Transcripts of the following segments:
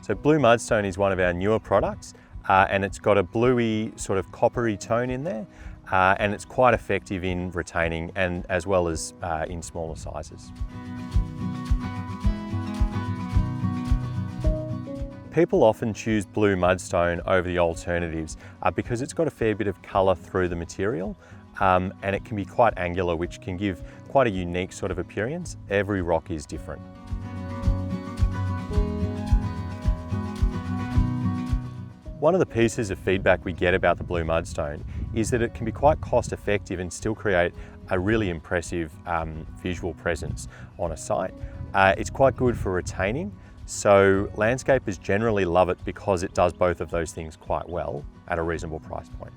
So Blue Mudstone is one of our newer products, and it's got a bluey sort of coppery tone in there, and it's quite effective in retaining and as well as in smaller sizes. People often choose Blue Mudstone over the alternatives because it's got a fair bit of colour through the material, and it can be quite angular, which can give quite a unique sort of appearance. Every rock is different. One of the pieces of feedback we get about the Blue Mudstone is that it can be quite cost effective and still create a really impressive visual presence on a site. It's quite good for retaining, so landscapers generally love it because it does both of those things quite well at a reasonable price point.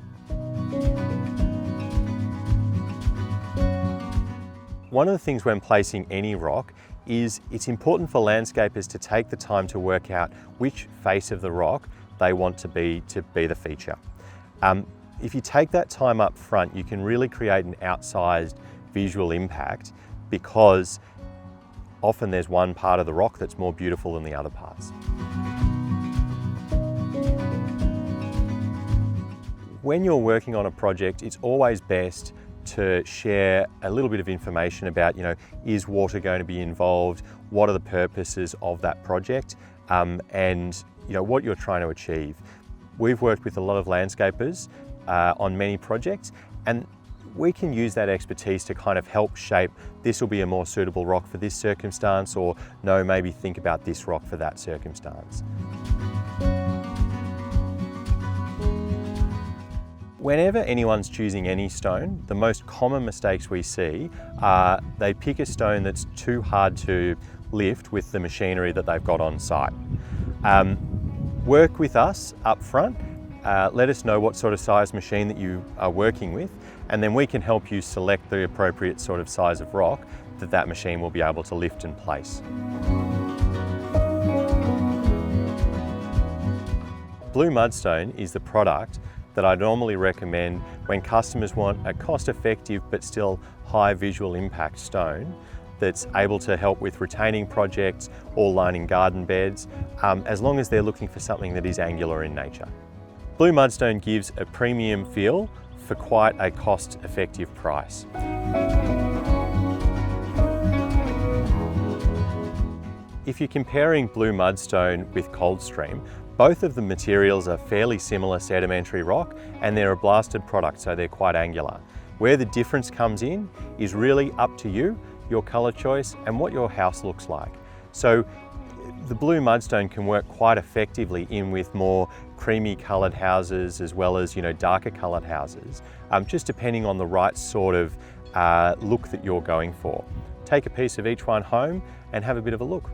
One of the things when placing any rock is it's important for landscapers to take the time to work out which face of the rock they want to be the feature. If you take that time up front, you can really create an outsized visual impact because often there's one part of the rock that's more beautiful than the other parts. When you're working on a project, it's always best to share a little bit of information about, is water going to be involved? What are the purposes of that project? And what you're trying to achieve. We've worked with a lot of landscapers on many projects, and we can use that expertise to kind of help shape, this will be a more suitable rock for this circumstance, or no, maybe think about this rock for that circumstance. Whenever anyone's choosing any stone, the most common mistakes we see are they pick a stone that's too hard to lift with the machinery that they've got on site. Work with us up front, let us know what sort of size machine that you are working with, and then we can help you select the appropriate sort of size of rock that machine will be able to lift and place. Blue Mudstone is the product that I normally recommend when customers want a cost-effective but still high visual impact stone that's able to help with retaining projects or lining garden beds, as long as they're looking for something that is angular in nature. Blue Mudstone gives a premium feel for quite a cost-effective price. If you're comparing Blue Mudstone with Coldstream, both of the materials are fairly similar sedimentary rock, and they're a blasted product, so they're quite angular. Where the difference comes in is really up to you, your colour choice, and what your house looks like. So the Blue Mudstone can work quite effectively in with more creamy coloured houses as well as darker coloured houses, just depending on the right sort of look that you're going for. Take a piece of each one home and have a bit of a look.